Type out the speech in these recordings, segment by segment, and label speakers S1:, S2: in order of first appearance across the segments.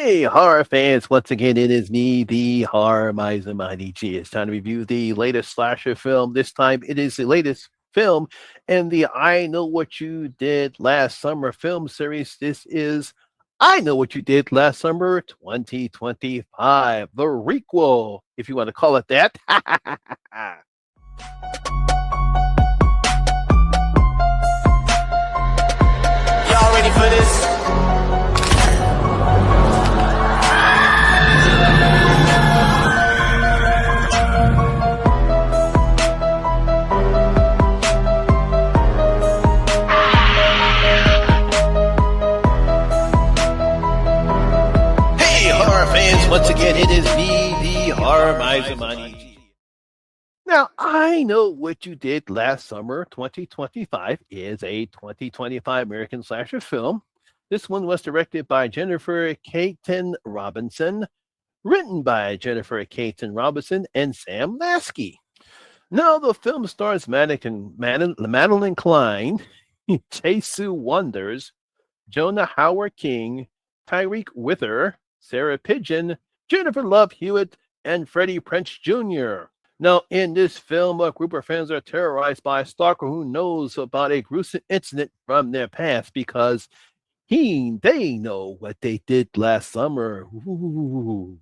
S1: Hey, horror fans! Once again, it is me, the Horror Miser Mighty G. It's time to review the latest slasher film. This time, it is the latest film in the I Know What You Did Last Summer film series. This is I Know What You Did Last Summer 2025, the requel, if you want to call it that.
S2: Y'all ready for this?
S1: Once again, it is me, the Horror Miser Mighty G. Now, I Know What You Did Last Summer 2025 is a 2025 American slasher film. This one was directed by Jennifer Caton Robinson, written by Jennifer Caton Robinson and Sam Lasky. Now, the film stars Madeline Klein, Jesu Wonders, Jonah Howard King, Tyreek Wither, Sarah Pigeon, Jennifer Love Hewitt, and Freddie Prinze Jr. Now, in this film, a group of friends are terrorized by a stalker who knows about a gruesome incident from their past because they know what they did last summer. Ooh.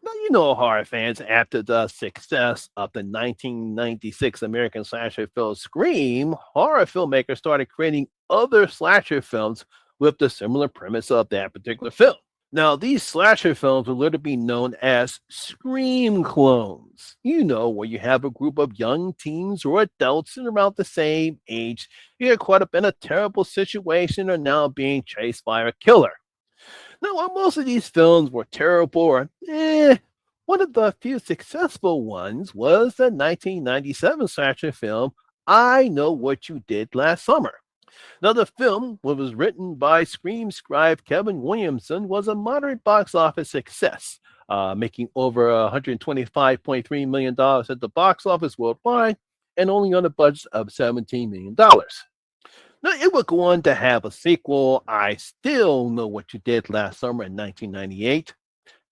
S1: Now, you know, horror fans, after the success of the 1996 American slasher film Scream, horror filmmakers started creating other slasher films with the similar premise of that particular film. Now, these slasher films will later be known as Scream clones. You know, where you have a group of young teens or adults in around the same age who get caught up in a terrible situation or now being chased by a killer. Now, while most of these films were terrible or one of the few successful ones was the 1997 slasher film I Know What You Did Last Summer. Now, the film, which was written by Scream scribe Kevin Williamson, was a moderate box office success, making over $125.3 million at the box office worldwide and only on a budget of $17 million. Now, it would go on to have a sequel, I Still Know What You Did Last Summer in 1998,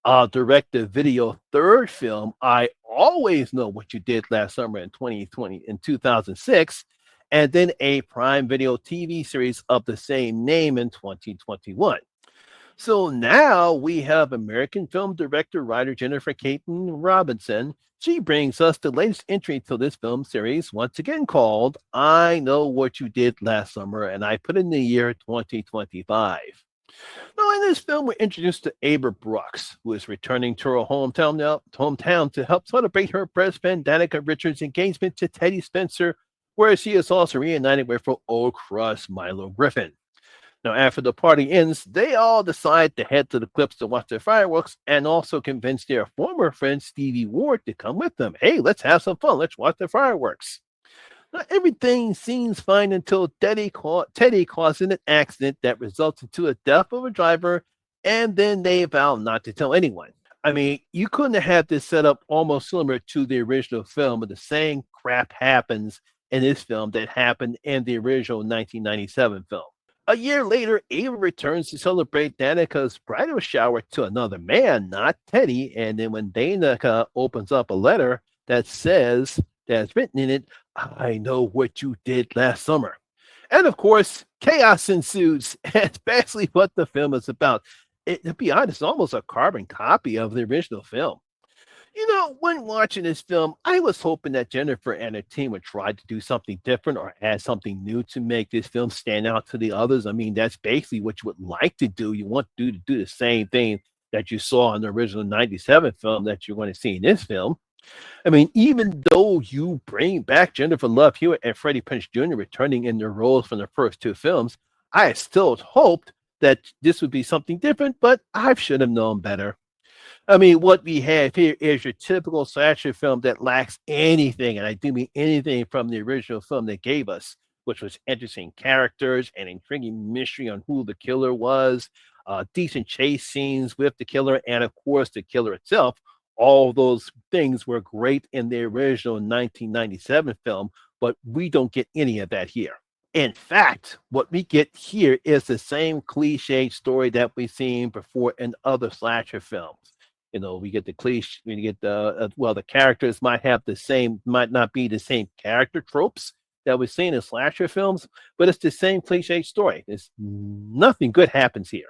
S1: a direct-to-video third film, I Always Know What You Did Last Summer in 2006, and then a Prime Video TV series of the same name in 2021. So now we have American film director, writer Jennifer Caton Robinson. She brings us the latest entry to this film series, once again called I Know What You Did Last Summer, and I put in the year 2025. Now, in this film, we're introduced to Ava Brooks, who is returning to her hometown to help celebrate her best friend Danica Richards' engagement to Teddy Spencer, where she is also reunited with her old crush, Milo Griffin. Now, after the party ends, they all decide to head to the cliffs to watch the fireworks and also convince their former friend Stevie Ward to come with them. Hey, let's have some fun. Let's watch the fireworks. Now, everything seems fine until Teddy causes an accident that results into the death of a driver, and then they vow not to tell anyone. I mean, you couldn't have had this set up almost similar to the original film, but the same crap happens in this film that happened in the original 1997 film. A year later, Ava returns to celebrate Danica's bridal shower to another man, not Teddy. And then when Danica opens up a letter that's written in it, I know what you did last summer. And of course, chaos ensues. That's basically what the film is about. To be honest, it's almost a carbon copy of the original film. You know, when watching this film, I was hoping that Jennifer and her team would try to do something different or add something new to make this film stand out to the others. I mean, that's basically what you would like to do. You want to do the same thing that you saw in the original 97 film that you're going to see in this film. I mean, even though you bring back Jennifer Love Hewitt and Freddie Prinze Jr. returning in their roles from the first two films, I still hoped that this would be something different, but I should have known better. I mean, what we have here is your typical slasher film that lacks anything, and I do mean anything from the original film they gave us, which was interesting characters and intriguing mystery on who the killer was, decent chase scenes with the killer, and of course, the killer itself. All those things were great in the original 1997 film, but we don't get any of that here. In fact, what we get here is the same cliche story that we've seen before in other slasher films. We get the cliche, we get the characters might have the same, might not be the same character tropes that we've seen in slasher films, but it's the same cliche story. It's nothing good happens here.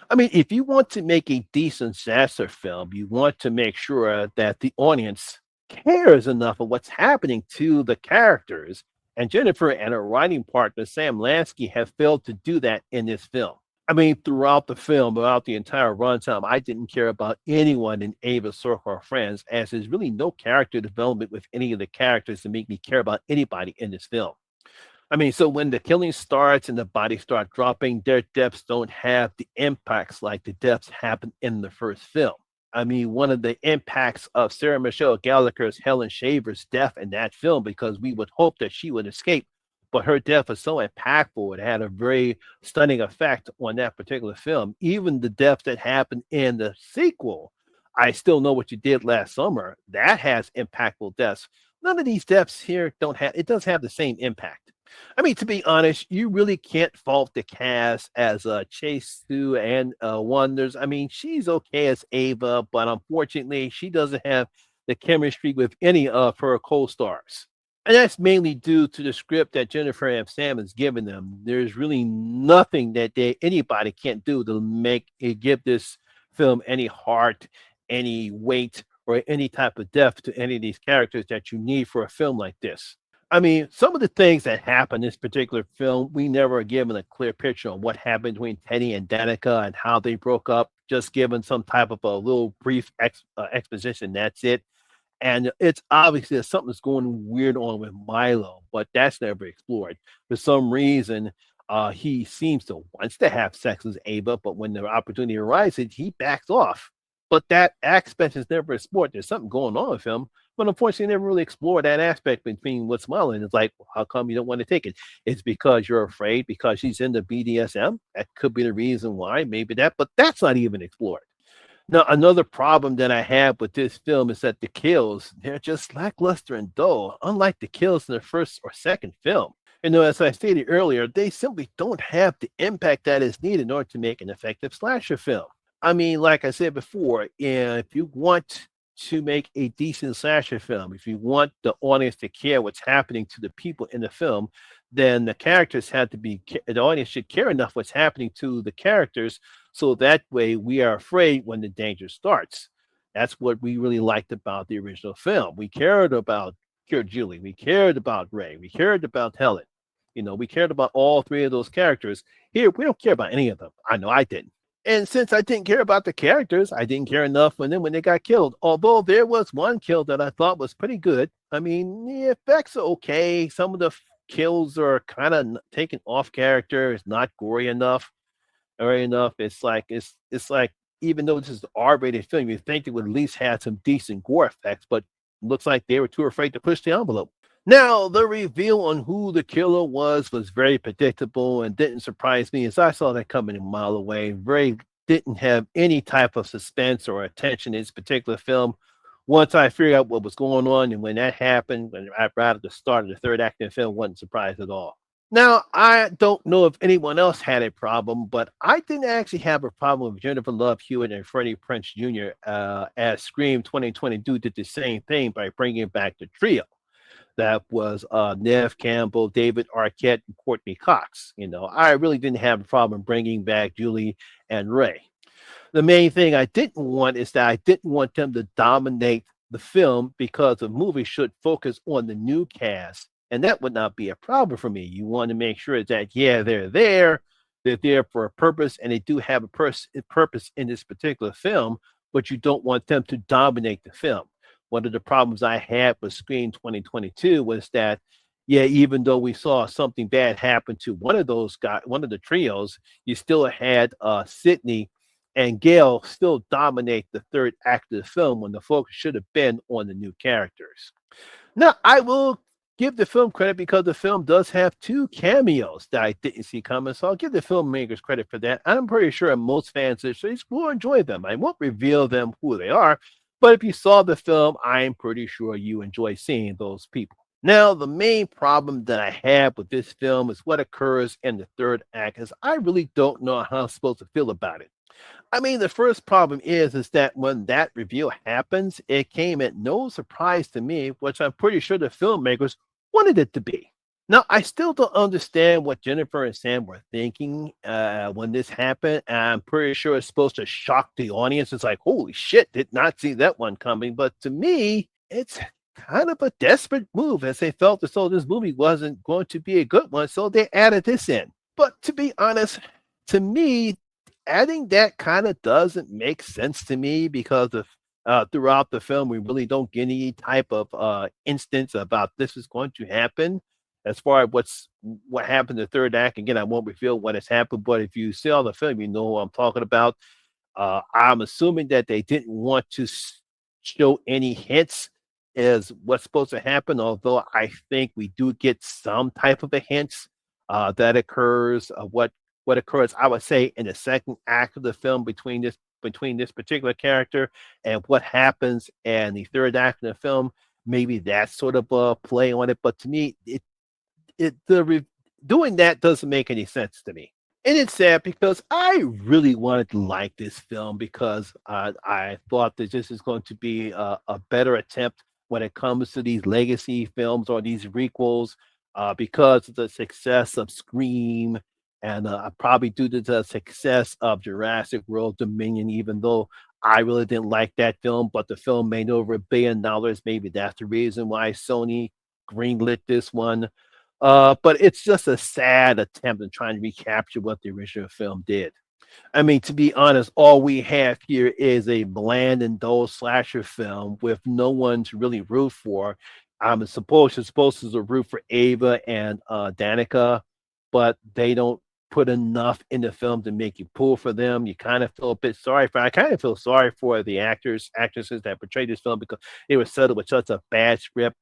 S1: I mean, if you want to make a decent slasher film, you want to make sure that the audience cares enough of what's happening to the characters. And Jennifer and her writing partner, Sam Lansky, have failed to do that in this film. I mean, throughout the film, throughout the entire runtime, I didn't care about anyone in Ava's circle of friends, as there's really no character development with any of the characters to make me care about anybody in this film. I mean, so when the killing starts and the bodies start dropping, their deaths don't have the impacts like the deaths happen in the first film. I mean, one of the impacts of Sarah Michelle Gellar's Helen Shaver's death in that film, because we would hope that she would escape, but her death was so impactful. It had a very stunning effect on that particular film. Even the deaths that happened in the sequel, I Still Know What You Did Last Summer, that has impactful deaths. None of these deaths here don't have, it does have the same impact. I mean, to be honest, you really can't fault the cast as Chase Sue and Wonders. I mean, she's okay as Ava, but unfortunately, she doesn't have the chemistry with any of her co-stars. And that's mainly due to the script that Jennifer and Sam has given them. There's really nothing that anybody can't do to make it give this film any heart, any weight, or any type of depth to any of these characters that you need for a film like this. I mean, some of the things that happen in this particular film, we never are given a clear picture on what happened between Teddy and Danica and how they broke up, just given some type of a little brief exposition. That's it. And it's obviously that something's going weird on with Milo, but that's never explored. For some reason, he seems to wants to have sex with Ava, but when the opportunity arises, he backs off. But that aspect is never explored. There's something going on with him, but unfortunately, never really explored that aspect between what's Milo. And it's like, well, how come you don't want to take it? It's because you're afraid because she's into BDSM. That could be the reason why. Maybe that, but that's not even explored. Now, another problem that I have with this film is that the kills, they're just lackluster and dull, unlike the kills in the first or second film. As I stated earlier, they simply don't have the impact that is needed in order to make an effective slasher film. I mean, like I said before, if you want to make a decent slasher film, if you want the audience to care what's happening to the people in the film, then the characters have to be, the audience should care enough what's happening to the characters so that way we are afraid when the danger starts. That's what we really liked about the original film. We cared about Julie, we cared about Ray, we cared about Helen. We cared about all three of those characters. Here, we don't care about any of them. I know I didn't. And since I didn't care about the characters, I didn't care enough when they got killed. Although there was one kill that I thought was pretty good. I mean, the effects are okay. Some of the kills are kind of taken off character. It's not gory enough. Or enough. It's like even though this is an R-rated film, you think it would at least have some decent gore effects, but looks like they were too afraid to push the envelope. Now, the reveal on who the killer was very predictable and didn't surprise me as I saw that coming a mile away. Very didn't have any type of suspense or attention in this particular film. Once I figured out what was going on, and when that happened, when right at the start of the third act of the film, wasn't surprised at all. Now, I don't know if anyone else had a problem, but I didn't actually have a problem with Jennifer Love Hewitt and Freddie Prinze Jr. As Scream 2022 did the same thing by bringing back the trio. That was Nev Campbell, David Arquette, and Courtney Cox. I really didn't have a problem bringing back Julie and Ray. The main thing I didn't want is that I didn't want them to dominate the film because the movie should focus on the new cast, and that would not be a problem for me. You want to make sure that, yeah, they're there for a purpose, and they do have a purpose in this particular film, but you don't want them to dominate the film. One of the problems I had with Scream 2022 was that, yeah, even though we saw something bad happen to one of those guys, one of the trios, you still had Sydney and Gail still dominate the third act of the film when the focus should have been on the new characters. Now, I will give the film credit because the film does have two cameos that I didn't see coming, so I'll give the filmmakers credit for that. I'm pretty sure most fans will enjoy them. I won't reveal them who they are, but if you saw the film, I'm pretty sure you enjoy seeing those people. Now, the main problem that I have with this film is what occurs in the third act, is I really don't know how I'm supposed to feel about it. I mean, the first problem is that when that reveal happens, it came at no surprise to me, which I'm pretty sure the filmmakers wanted it to be. Now, I still don't understand what Jennifer and Sam were thinking when this happened. I'm pretty sure it's supposed to shock the audience. It's like, holy shit, did not see that one coming. But to me, it's kind of a desperate move, as they felt as though this movie wasn't going to be a good one. So they added this in. But to be honest, to me, adding that kind of doesn't make sense to me, because of throughout the film we really don't get any type of instance about this is going to happen. As far as what happened in the third act, again, I won't reveal what has happened, but if you see all the film, you know what I'm talking about. I'm assuming that they didn't want to show any hints as what's supposed to happen, although I think we do get some type of a hints that occurs of what occurs, I would say, in the second act of the film between this particular character and what happens in the third act of the film. Maybe that's sort of a play on it, but to me, doing that doesn't make any sense to me. And it's sad because I really wanted to like this film, because I thought that this is going to be a better attempt when it comes to these legacy films or these requels, because of the success of Scream, and probably due to the success of Jurassic World Dominion, even though I really didn't like that film, but the film made over $1 billion. Maybe that's the reason why Sony greenlit this one. But it's just a sad attempt at trying to recapture what the original film did. I mean, to be honest, all we have here is a bland and dull slasher film with no one to really root for. I'm supposed you're supposed to root for Ava and Danica, but they don't put enough in the film to make you pull for them. You kind of feel a bit sorry for. I kind of feel sorry for the actresses that portrayed this film, because they were settled with such a bad script,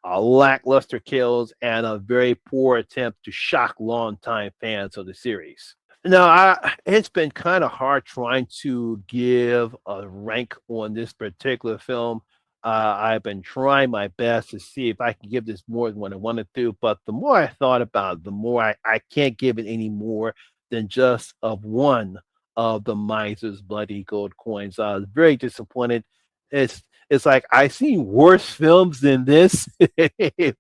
S1: lackluster kills, and a very poor attempt to shock longtime fans of the series. Now, it's been kind of hard trying to give a rank on this particular film. I've been trying my best to see if I can give this more than what I wanted to, but the more I thought about it, the more I can't give it any more than just of one of the miser's bloody gold coins. I was very disappointed. It's like I've seen worse films than this,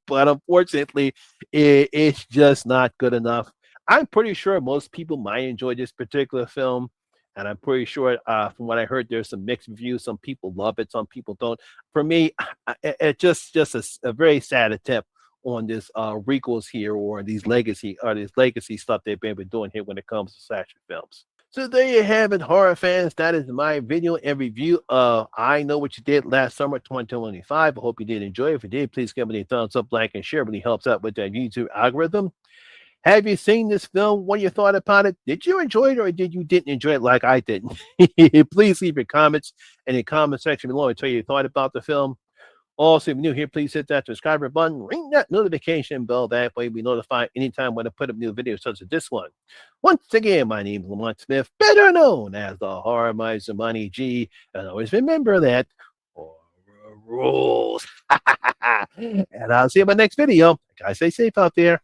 S1: but unfortunately, it's just not good enough. I'm pretty sure most people might enjoy this particular film, and I'm pretty sure, from what I heard, there's some mixed reviews. Some people love it, some people don't. For me, just a very sad attempt on this requels here, or these legacy stuff they've been doing here when it comes to slasher films. So there you have it, horror fans. That is my video and review of I Know What You Did Last Summer 2025. I hope you did enjoy it. If you did, please give me a thumbs up, like, and share. It really helps out with that YouTube algorithm. Have you seen this film? What you thought about it? Did you enjoy it, or did you didn't enjoy it like I didn't? Please leave your comments in the comment section below and tell you thought about the film. Also, if you're new here, please hit that subscribe button, ring that notification bell. That way, we notify anytime when I put up new videos such as this one. Once again, my name is Lamont Smith, better known as the Horror Miser Money G, and always remember that horror rules. And I'll see you in my next video. Guys, stay safe out there.